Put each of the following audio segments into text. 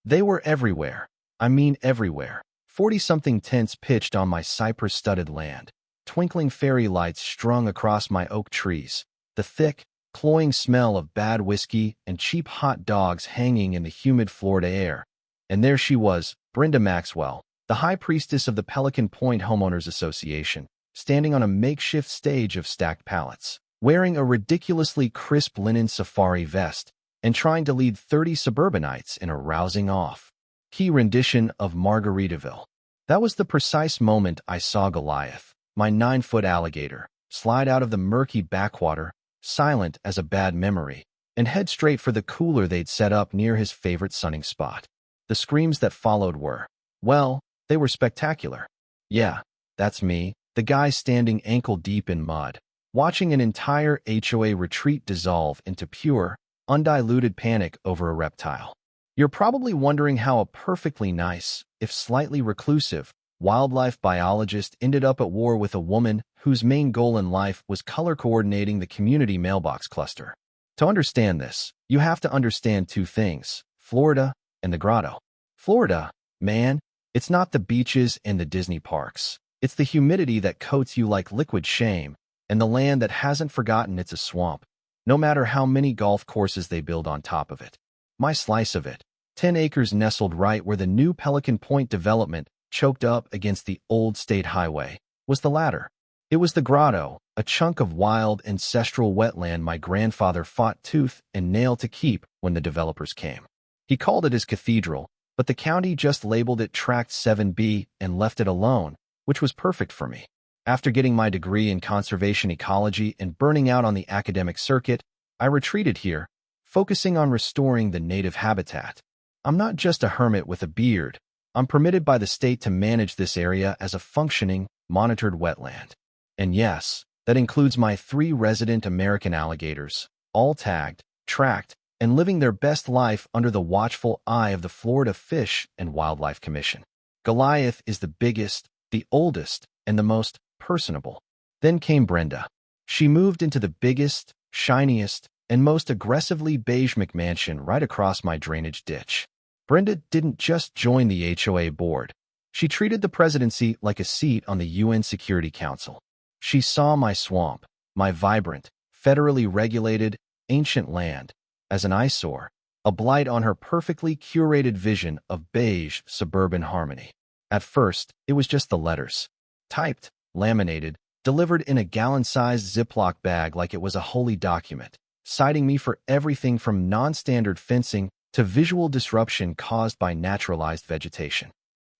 They were everywhere. I mean everywhere. 40-something tents pitched on my cypress-studded land, twinkling fairy lights strung across my oak trees, the thick, cloying smell of bad whiskey and cheap hot dogs hanging in the humid Florida air. And there she was, Brenda Maxwell, the high priestess of the Pelican Point Homeowners Association, standing on a makeshift stage of stacked pallets, wearing a ridiculously crisp linen safari vest, and trying to lead 30 suburbanites in a rousing off-key rendition of Margaritaville. That was the precise moment I saw Goliath, my 9-foot alligator, slide out of the murky backwater, silent as a bad memory, and head straight for the cooler they'd set up near his favorite sunning spot. The screams that followed were, well, they were spectacular. Yeah, that's me, the guy standing ankle-deep in mud, watching an entire HOA retreat dissolve into pure, undiluted panic over a reptile. You're probably wondering how a perfectly nice, if slightly reclusive, wildlife biologist ended up at war with a woman whose main goal in life was color coordinating the community mailbox cluster. To understand this, you have to understand two things: Florida and the grotto. Florida, man, it's not the beaches and the Disney parks. It's the humidity that coats you like liquid shame, and the land that hasn't forgotten it's a swamp, no matter how many golf courses they build on top of it. My slice of it, 10 acres nestled right where the new Pelican Point development choked up against the old state highway, was the latter. It was the grotto, a chunk of wild ancestral wetland my grandfather fought tooth and nail to keep when the developers came. He called it his cathedral, but the county just labeled it Tract 7B and left it alone, which was perfect for me. After getting my degree in conservation ecology and burning out on the academic circuit, I retreated here, focusing on restoring the native habitat. I'm not just a hermit with a beard. I'm permitted by the state to manage this area as a functioning, monitored wetland. And yes, that includes my 3 resident American alligators, all tagged, tracked, and living their best life under the watchful eye of the Florida Fish and Wildlife Commission. Goliath is the biggest, the oldest, and the most personable. Then came Brenda. She moved into the biggest, shiniest, and most aggressively beige McMansion right across my drainage ditch. Brenda didn't just join the HOA board. She treated the presidency like a seat on the UN Security Council. She saw my swamp, my vibrant, federally regulated, ancient land, as an eyesore, a blight on her perfectly curated vision of beige suburban harmony. At first, it was just the letters. Typed, laminated, delivered in a gallon-sized Ziploc bag like it was a holy document, citing me for everything from non-standard fencing to visual disruption caused by naturalized vegetation.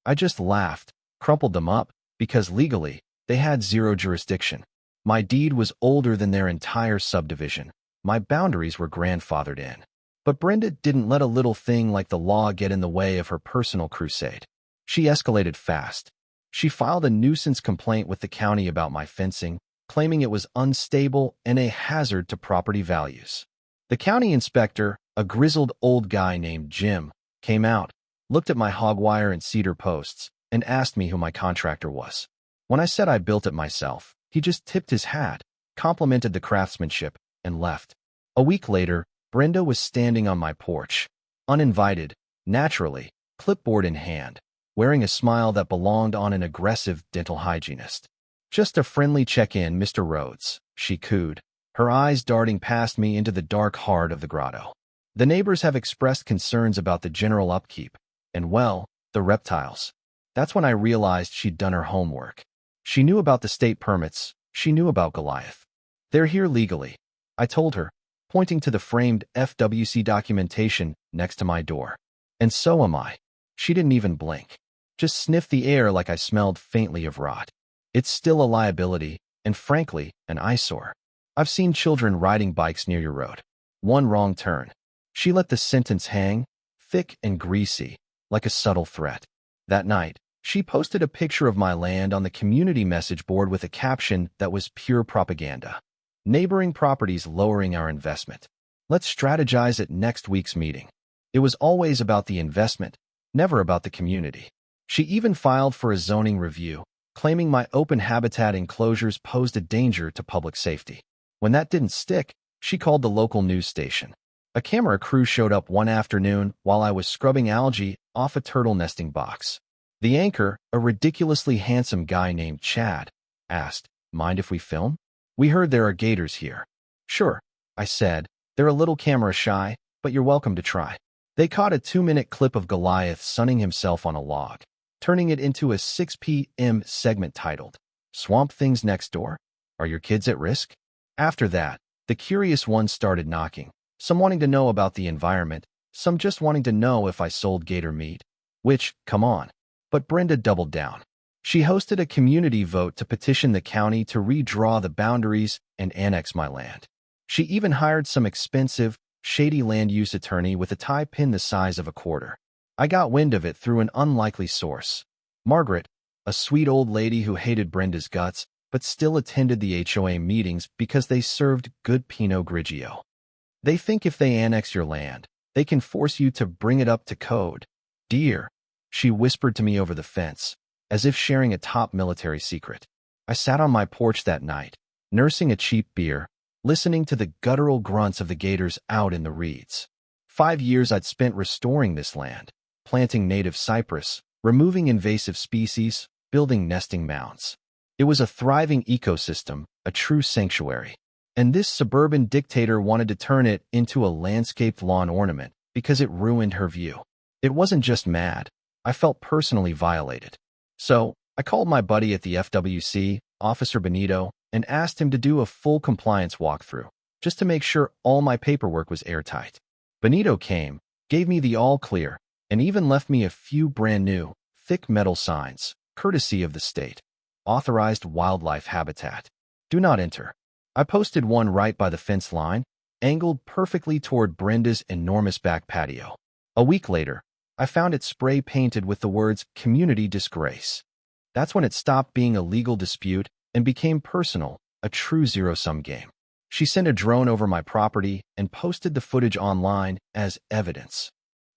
I just laughed, crumpled them up, because legally, they had 0 jurisdiction. My deed was older than their entire subdivision. My boundaries were grandfathered in. But Brenda didn't let a little thing like the law get in the way of her personal crusade. She escalated fast. She filed a nuisance complaint with the county about my fencing, claiming it was unstable and a hazard to property values. The county inspector, a grizzled old guy named Jim, came out, looked at my hog wire and cedar posts, and asked me who my contractor was. When I said I built it myself, he just tipped his hat, complimented the craftsmanship, and left. A week later, Brenda was standing on my porch, uninvited, naturally, clipboard in hand, wearing a smile that belonged on an aggressive dental hygienist. "Just a friendly check-in, Mr. Rhodes," she cooed, her eyes darting past me into the dark heart of the grotto. "The neighbors have expressed concerns about the general upkeep, and well, the reptiles." That's when I realized she'd done her homework. She knew about the state permits, she knew about Goliath. "They're here legally," I told her, pointing to the framed FWC documentation next to my door. "And so am I." She didn't even blink, just sniffed the air like I smelled faintly of rot. "It's still a liability, and frankly, an eyesore. I've seen children riding bikes near your road. One wrong turn." She let the sentence hang, thick and greasy, like a subtle threat. That night, she posted a picture of my land on the community message board with a caption that was pure propaganda. "Neighboring properties lowering our investment. Let's strategize at next week's meeting." It was always about the investment, never about the community. She even filed for a zoning review, claiming my open habitat enclosures posed a danger to public safety. When that didn't stick, she called the local news station. A camera crew showed up one afternoon while I was scrubbing algae off a turtle nesting box. The anchor, a ridiculously handsome guy named Chad, asked, "Mind if we film? We heard there are gators here." "Sure," I said. "They're a little camera shy, but you're welcome to try." They caught a 2-minute clip of Goliath sunning himself on a log, turning it into a 6 p.m. segment titled, "Swamp Things Next Door? Are Your Kids at Risk?" After that, the curious ones started knocking, some wanting to know about the environment, some just wanting to know if I sold gator meat. Which, come on. But Brenda doubled down. She hosted a community vote to petition the county to redraw the boundaries and annex my land. She even hired some expensive, shady land use attorney with a tie pin the size of a quarter. I got wind of it through an unlikely source. Margaret, a sweet old lady who hated Brenda's guts, but still attended the HOA meetings because they served good Pinot Grigio. They think if they annex your land, they can force you to bring it up to code. "Dear," she whispered to me over the fence, as if sharing a top military secret. I sat on my porch that night, nursing a cheap beer, listening to the guttural grunts of the gators out in the reeds. 5 years I'd spent restoring this land, planting native cypress, removing invasive species, building nesting mounds. It was a thriving ecosystem, a true sanctuary. And this suburban dictator wanted to turn it into a landscaped lawn ornament because it ruined her view. It wasn't just mad. I felt personally violated. So, I called my buddy at the FWC, Officer Benito, and asked him to do a full compliance walkthrough, just to make sure all my paperwork was airtight. Benito came, gave me the all clear, and even left me a few brand new, thick metal signs, courtesy of the state. Authorized wildlife habitat. Do not enter. I posted one right by the fence line, angled perfectly toward Brenda's enormous back patio. A week later, I found it spray-painted with the words "Community Disgrace." That's when it stopped being a legal dispute and became personal, a true zero-sum game. She sent a drone over my property and posted the footage online as evidence.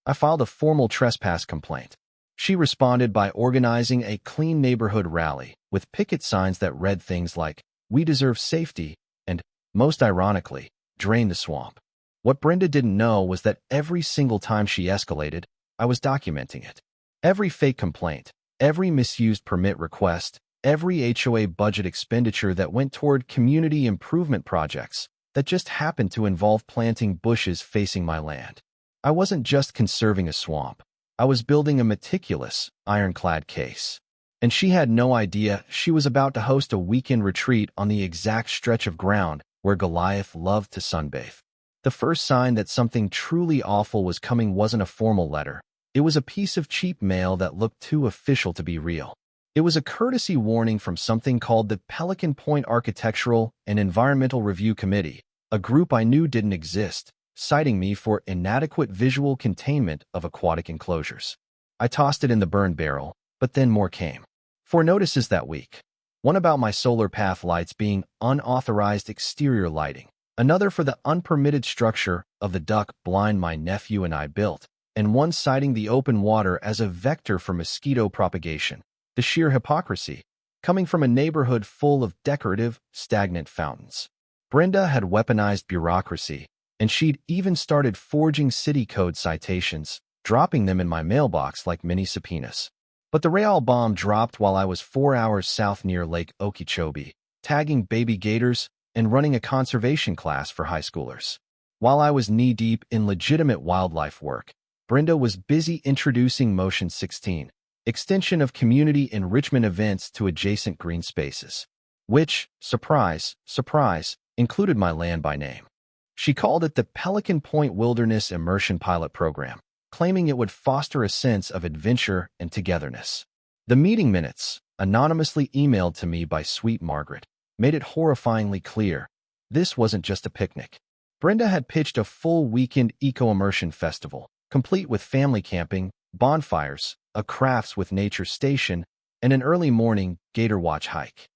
I filed a formal trespass complaint. She responded by organizing a clean neighborhood rally with picket signs that read things like, "We deserve safety," and, most ironically, "Drain the swamp." What Brenda didn't know was that every single time she escalated, I was documenting it. Every fake complaint, every misused permit request, every HOA budget expenditure that went toward community improvement projects that just happened to involve planting bushes facing my land. I wasn't just conserving a swamp. I was building a meticulous, ironclad case. And she had no idea she was about to host a weekend retreat on the exact stretch of ground where Goliath loved to sunbathe. The first sign that something truly awful was coming wasn't a formal letter. It was a piece of cheap mail that looked too official to be real. It was a courtesy warning from something called the Pelican Point Architectural and Environmental Review Committee, a group I knew didn't exist, citing me for inadequate visual containment of aquatic enclosures. I tossed it in the burn barrel, but then more came. 4 notices that week. One about my solar path lights being unauthorized exterior lighting. Another for the unpermitted structure of the duck blind my nephew and I built, and one citing the open water as a vector for mosquito propagation. The sheer hypocrisy, coming from a neighborhood full of decorative, stagnant fountains. Brenda had weaponized bureaucracy, and she'd even started forging city code citations, dropping them in my mailbox like mini subpoenas. But the Real bomb dropped while I was 4 hours south near Lake Okeechobee, tagging baby gators and running a conservation class for high schoolers. While I was knee-deep in legitimate wildlife work, Brenda was busy introducing Motion 16, extension of community enrichment events to adjacent green spaces, which, surprise, surprise, included my land by name. She called it the Pelican Point Wilderness Immersion Pilot Program, claiming it would foster a sense of adventure and togetherness. The meeting minutes, anonymously emailed to me by sweet Margaret, made it horrifyingly clear this wasn't just a picnic. Brenda had pitched a full weekend eco-immersion festival, complete with family camping, bonfires, a crafts with nature station, and an early morning gator watch hike.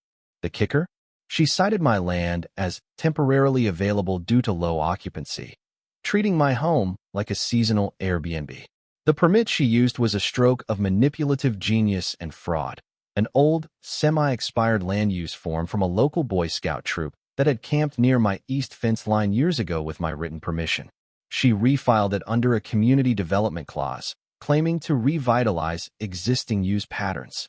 The kicker? She cited my land as temporarily available due to low occupancy, treating my home like a seasonal Airbnb. The permit she used was a stroke of manipulative genius and fraud, an old, semi-expired land use form from a local Boy Scout troop that had camped near my east fence line years ago with my written permission. She refiled it under a community development clause, claiming to revitalize existing use patterns.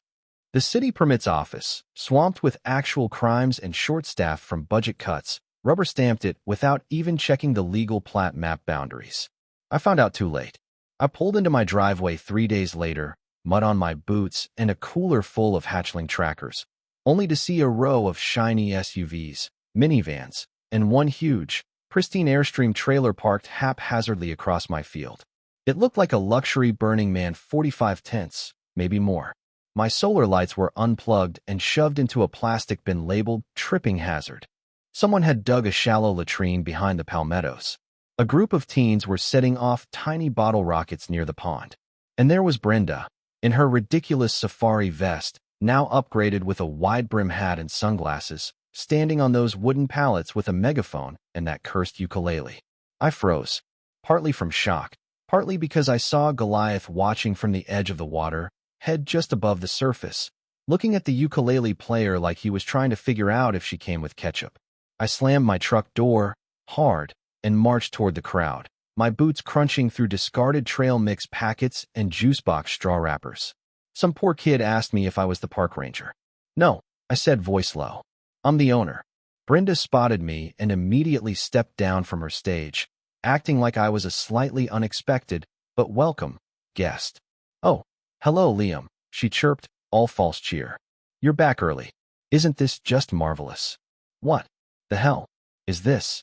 The city permits office, swamped with actual crimes and short-staffed from budget cuts, rubber-stamped it without even checking the legal plat map boundaries. I found out too late. I pulled into my driveway 3 days later, mud on my boots and a cooler full of hatchling trackers, only to see a row of shiny SUVs, minivans, and one huge, pristine Airstream trailer parked haphazardly across my field. It looked like a luxury Burning Man 45 tents, maybe more. My solar lights were unplugged and shoved into a plastic bin labeled tripping hazard. Someone had dug a shallow latrine behind the palmettos. A group of teens were setting off tiny bottle rockets near the pond. And there was Brenda, in her ridiculous safari vest, now upgraded with a wide-brim hat and sunglasses, standing on those wooden pallets with a megaphone and that cursed ukulele. I froze, partly from shock, partly because I saw Goliath watching from the edge of the water, head just above the surface, looking at the ukulele player like he was trying to figure out if she came with ketchup. I slammed my truck door, hard, and marched toward the crowd, my boots crunching through discarded trail mix packets and juice box straw wrappers. Some poor kid asked me if I was the park ranger. No, I said, voice low. I'm the owner. Brenda spotted me and immediately stepped down from her stage, acting like I was a slightly unexpected, but welcome, guest. Oh, hello, Liam, she chirped, all false cheer. You're back early. Isn't this just marvelous? What the hell is this?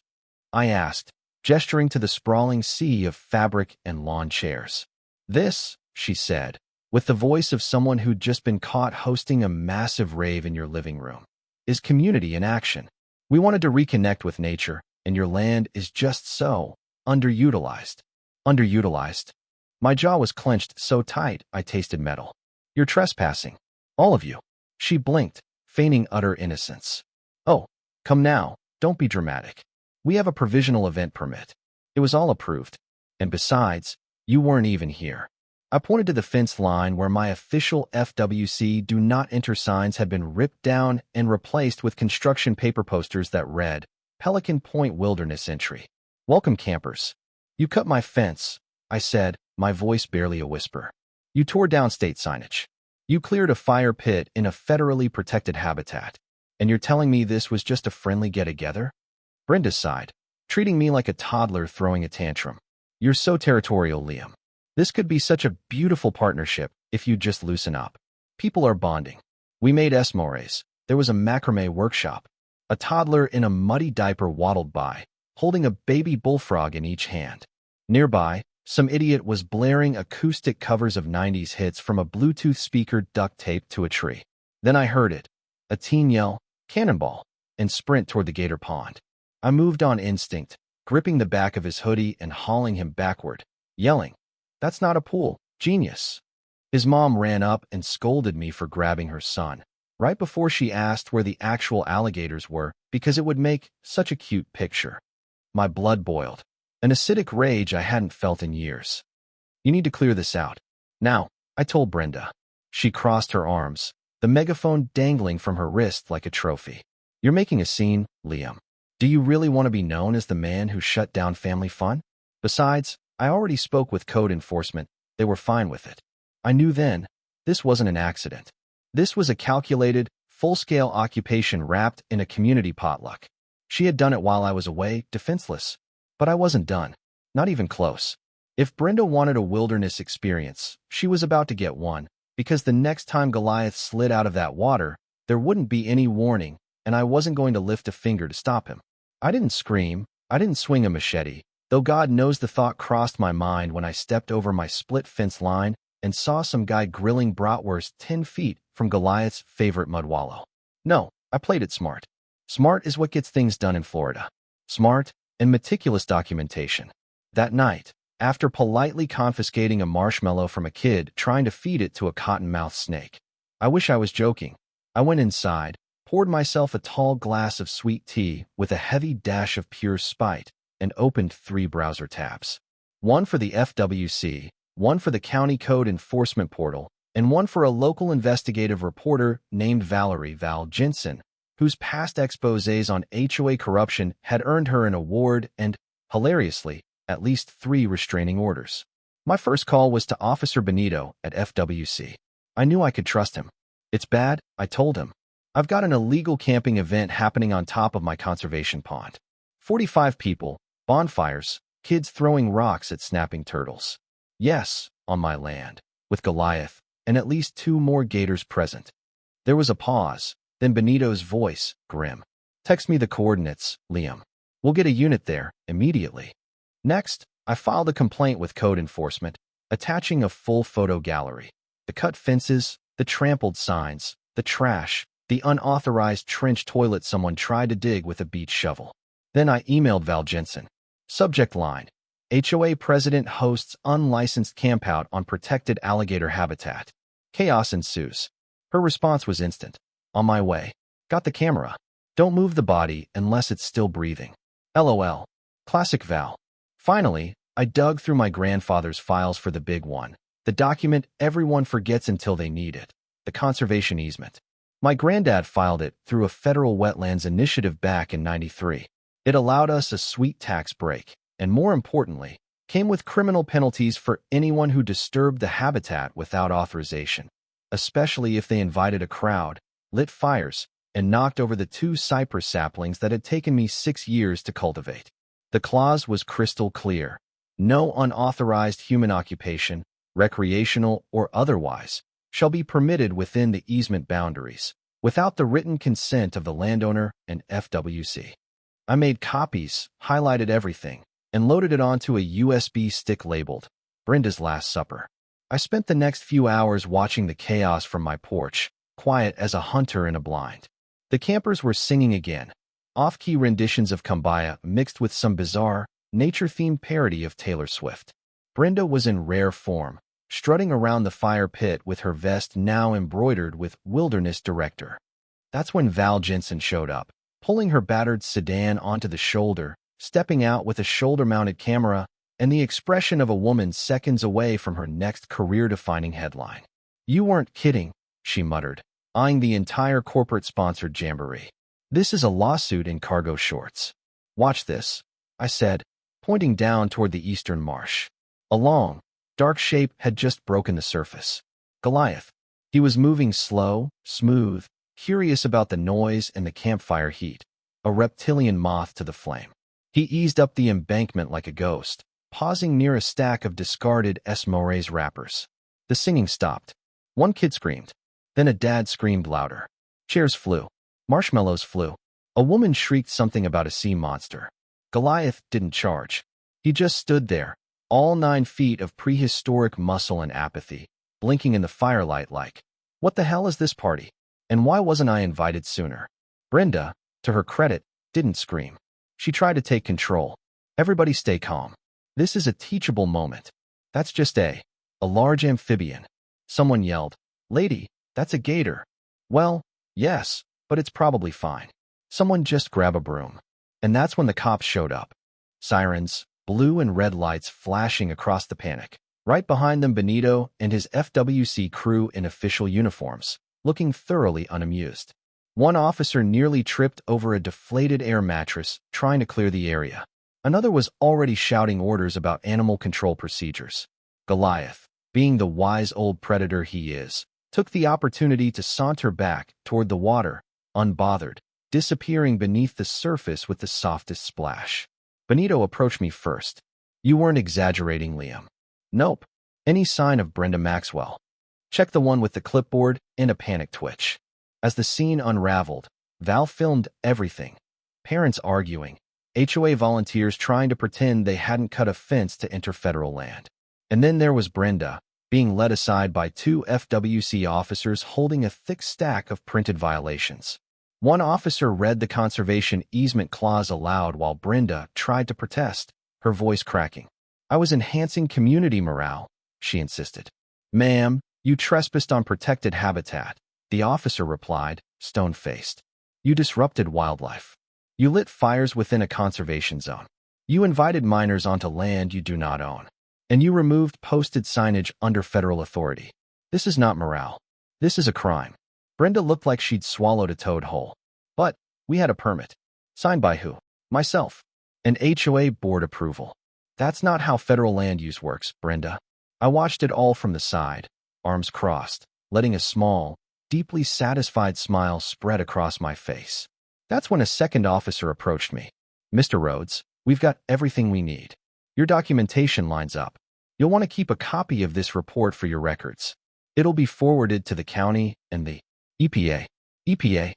I asked, gesturing to the sprawling sea of fabric and lawn chairs. This, she said, with the voice of someone who'd just been caught hosting a massive rave in your living room, is community in action. We wanted to reconnect with nature, and your land is just so underutilized. Underutilized. My jaw was clenched so tight I tasted metal. You're trespassing. All of you. She blinked, feigning utter innocence. Oh, come now, don't be dramatic. We have a provisional event permit. It was all approved. And besides, you weren't even here. I pointed to the fence line where my official FWC do not enter signs had been ripped down and replaced with construction paper posters that read, Pelican Point Wilderness Entry. Welcome, campers. You cut my fence, I said, my voice barely a whisper. You tore down state signage. You cleared a fire pit in a federally protected habitat. And you're telling me this was just a friendly get-together? Brenda sighed, treating me like a toddler throwing a tantrum. You're so territorial, Liam. This could be such a beautiful partnership if you'd just loosen up. People are bonding. We made s'mores. There was a macrame workshop. A toddler in a muddy diaper waddled by, holding a baby bullfrog in each hand. Nearby, some idiot was blaring acoustic covers of 90s hits from a Bluetooth speaker duct taped to a tree. Then I heard it. A teen yell, cannonball, and sprint toward the gator pond. I moved on instinct, gripping the back of his hoodie and hauling him backward, yelling, That's not a pool, genius. His mom ran up and scolded me for grabbing her son, right before she asked where the actual alligators were because it would make such a cute picture. My blood boiled, an acidic rage I hadn't felt in years. You need to clear this out. Now, I told Brenda. She crossed her arms, the megaphone dangling from her wrist like a trophy. You're making a scene, Liam. Do you really want to be known as the man who shut down family fun? Besides, I already spoke with code enforcement. They were fine with it. I knew then, this wasn't an accident. This was a calculated, full-scale occupation wrapped in a community potluck. She had done it while I was away, defenseless. But I wasn't done. Not even close. If Brenda wanted a wilderness experience, she was about to get one, because the next time Goliath slid out of that water, there wouldn't be any warning, and I wasn't going to lift a finger to stop him. I didn't scream. I didn't swing a machete, though God knows the thought crossed my mind when I stepped over my split fence line and saw some guy grilling bratwurst 10 feet from Goliath's favorite mud wallow. No, I played it smart. Smart is what gets things done in Florida. Smart and meticulous documentation. That night, after politely confiscating a marshmallow from a kid trying to feed it to a cottonmouth snake. I wish I was joking. I went inside, poured myself a tall glass of sweet tea with a heavy dash of pure spite, and opened 3 browser tabs. One for the FWC, one for the County Code Enforcement Portal, and one for a local investigative reporter named Valerie Val Jensen, whose past exposés on HOA corruption had earned her an award and, hilariously, at least 3 restraining orders. My first call was to Officer Benito at FWC. I knew I could trust him. It's bad, I told him. I've got an illegal camping event happening on top of my conservation pond. 45 people, bonfires, kids throwing rocks at snapping turtles. Yes, on my land, with Goliath, and at least 2 more gators present. There was a pause, then Benito's voice, grim. Text me the coordinates, Liam. We'll get a unit there, immediately. Next, I filed a complaint with code enforcement, attaching a full photo gallery. The cut fences, the trampled signs, the trash, the unauthorized trench toilet someone tried to dig with a beach shovel. Then I emailed Val Jensen. Subject line: HOA president hosts unlicensed campout on protected alligator habitat. Chaos ensues. Her response was instant. On my way. Got the camera. Don't move the body unless it's still breathing. LOL. Classic Val. Finally, I dug through my grandfather's files for the big one, the document everyone forgets until they need it, the conservation easement. My granddad filed it through a federal wetlands initiative back in '93. It allowed us a sweet tax break, and more importantly, came with criminal penalties for anyone who disturbed the habitat without authorization, especially if they invited a crowd, lit fires, and knocked over the 2 cypress saplings that had taken me 6 years to cultivate. The clause was crystal clear. No unauthorized human occupation, recreational or otherwise, shall be permitted within the easement boundaries, without the written consent of the landowner and FWC. I made copies, highlighted everything, and loaded it onto a USB stick labeled Brenda's Last Supper. I spent the next few hours watching the chaos from my porch, quiet as a hunter in a blind. The campers were singing again, off-key renditions of Kumbaya mixed with some bizarre, nature-themed parody of Taylor Swift. Brenda was in rare form, strutting around the fire pit with her vest now embroidered with Wilderness Director. That's when Val Jensen showed up, pulling her battered sedan onto the shoulder, stepping out with a shoulder-mounted camera, and the expression of a woman seconds away from her next career-defining headline. "You weren't kidding," she muttered, eyeing the entire corporate-sponsored jamboree. "This is a lawsuit in cargo shorts." "Watch this," I said, pointing down toward the eastern marsh. A long, dark shape had just broken the surface. Goliath. He was moving slow, smooth, curious about the noise and the campfire heat, a reptilian moth to the flame. He eased up the embankment like a ghost, pausing near a stack of discarded Esmores wrappers. The singing stopped. One kid screamed. Then a dad screamed louder. Chairs flew. Marshmallows flew. A woman shrieked something about a sea monster. Goliath didn't charge. He just stood there, all 9 feet of prehistoric muscle and apathy, blinking in the firelight like, "What the hell is this party? And why wasn't I invited sooner?" Brenda, to her credit, didn't scream. She tried to take control. "Everybody stay calm. This is a teachable moment. That's just a large amphibian." Someone yelled, "Lady, that's a gator." "Well, yes, but it's probably fine. Someone just grab a broom." And that's when the cops showed up. Sirens, blue and red lights flashing across the panic. Right behind them, Benito and his FWC crew in official uniforms, looking thoroughly unamused. One officer nearly tripped over a deflated air mattress trying to clear the area. Another was already shouting orders about animal control procedures. Goliath, being the wise old predator he is, took the opportunity to saunter back toward the water, unbothered, disappearing beneath the surface with the softest splash. Benito approached me first. "You weren't exaggerating, Liam." "Nope. Any sign of Brenda Maxwell?" "Check the one with the clipboard," and a panic twitch. As the scene unraveled, Val filmed everything. Parents arguing, HOA volunteers trying to pretend they hadn't cut a fence to enter federal land. And then there was Brenda, being led aside by 2 FWC officers holding a thick stack of printed violations. One officer read the conservation easement clause aloud while Brenda tried to protest, her voice cracking. "I was enhancing community morale," she insisted. "Ma'am, you trespassed on protected habitat," the officer replied, stone-faced. "You disrupted wildlife. You lit fires within a conservation zone. You invited minors onto land you do not own. And you removed posted signage under federal authority. This is not morale. This is a crime." Brenda looked like she'd swallowed a toad whole. "But we had a permit." "Signed by who?" "Myself. And HOA board approval." That's not how federal land use works, Brenda. I watched it all from the side, arms crossed, letting a small, deeply satisfied smile spread across my face. That's when a second officer approached me. Mr. Rhodes, we've got everything we need. Your documentation lines up. You'll want to keep a copy of this report for your records. It'll be forwarded to the county and the EPA. EPA?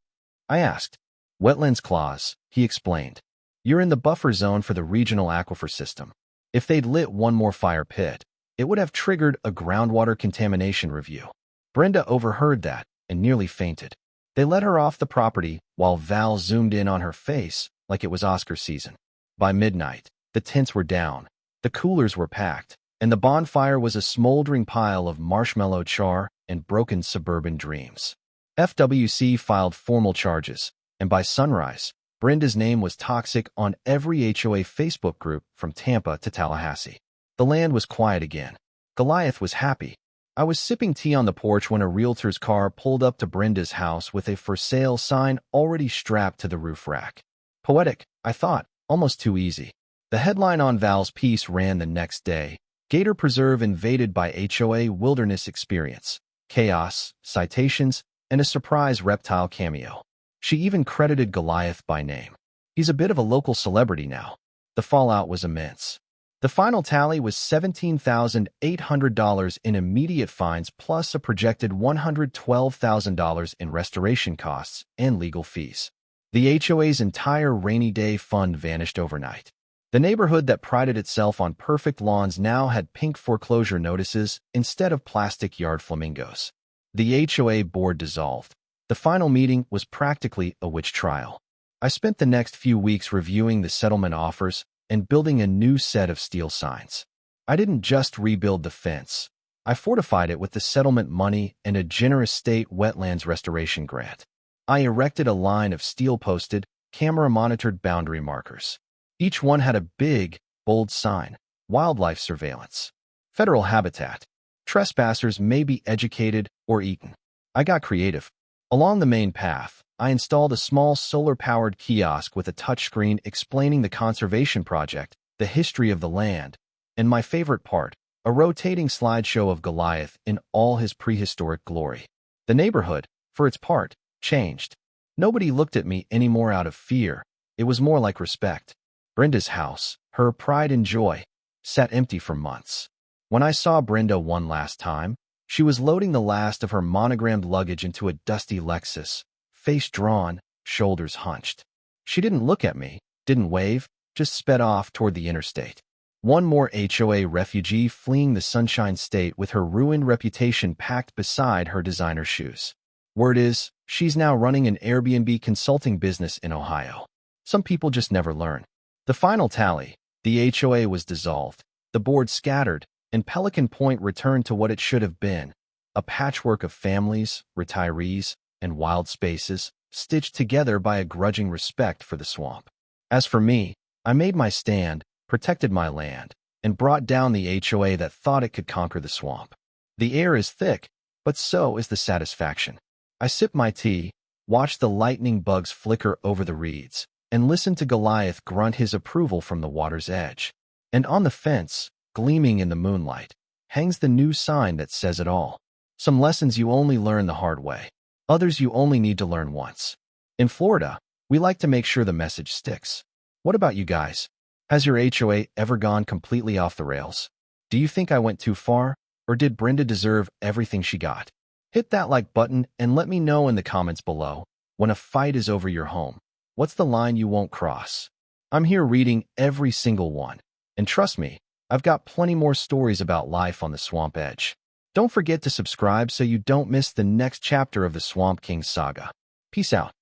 I asked. Wetlands clause, he explained. You're in the buffer zone for the regional aquifer system. If they'd lit one more fire pit, it would have triggered a groundwater contamination review. Brenda overheard that and nearly fainted. They let her off the property while Val zoomed in on her face like it was Oscar season. By midnight, the tents were down, the coolers were packed, and the bonfire was a smoldering pile of marshmallow char and broken suburban dreams. FWC filed formal charges, and by sunrise, Brenda's name was toxic on every HOA Facebook group from Tampa to Tallahassee. The land was quiet again. Goliath was happy. I was sipping tea on the porch when a realtor's car pulled up to Brenda's house with a for sale sign already strapped to the roof rack. Poetic, I thought, almost too easy. The headline on Val's piece ran the next day: Gator Preserve invaded by HOA Wilderness Experience, chaos, citations, and a surprise reptile cameo. She even credited Goliath by name. He's a bit of a local celebrity now. The fallout was immense. The final tally was $17,800 in immediate fines plus a projected $112,000 in restoration costs and legal fees. The HOA's entire rainy day fund vanished overnight. The neighborhood that prided itself on perfect lawns now had pink foreclosure notices instead of plastic yard flamingos. The HOA board dissolved. The final meeting was practically a witch trial. I spent the next few weeks reviewing the settlement offers and building a new set of steel signs. I didn't just rebuild the fence. I fortified it with the settlement money and a generous state wetlands restoration grant. I erected a line of steel-posted, camera-monitored boundary markers. Each one had a big, bold sign: wildlife surveillance, federal habitat, trespassers may be educated or eaten. I got creative. Along the main path, I installed a small solar-powered kiosk with a touchscreen explaining the conservation project, the history of the land, and my favorite part, a rotating slideshow of Goliath in all his prehistoric glory. The neighborhood, for its part, changed. Nobody looked at me anymore out of fear. It was more like respect. Brenda's house, her pride and joy, sat empty for months. When I saw Brenda one last time, she was loading the last of her monogrammed luggage into a dusty Lexus, face drawn, shoulders hunched. She didn't look at me, didn't wave, just sped off toward the interstate. One more HOA refugee fleeing the Sunshine State with her ruined reputation packed beside her designer shoes. Word is, she's now running an Airbnb consulting business in Ohio. Some people just never learn. The final tally: the HOA was dissolved, the board scattered, and Pelican Point returned to what it should have been: a patchwork of families, retirees, and wild spaces, stitched together by a grudging respect for the swamp. As for me, I made my stand, protected my land, and brought down the HOA that thought it could conquer the swamp. The air is thick, but so is the satisfaction. I sip my tea, watch the lightning bugs flicker over the reeds, and listen to Goliath grunt his approval from the water's edge. And on the fence, gleaming in the moonlight, hangs the new sign that says it all. Some lessons you only learn the hard way. Others you only need to learn once. In Florida, we like to make sure the message sticks. What about you guys? Has your HOA ever gone completely off the rails? Do you think I went too far, or did Brenda deserve everything she got? Hit that like button and let me know in the comments below. When a fight is over your home, what's the line you won't cross? I'm here reading every single one. And trust me, I've got plenty more stories about life on the swamp edge. Don't forget to subscribe so you don't miss the next chapter of the Swamp King saga. Peace out.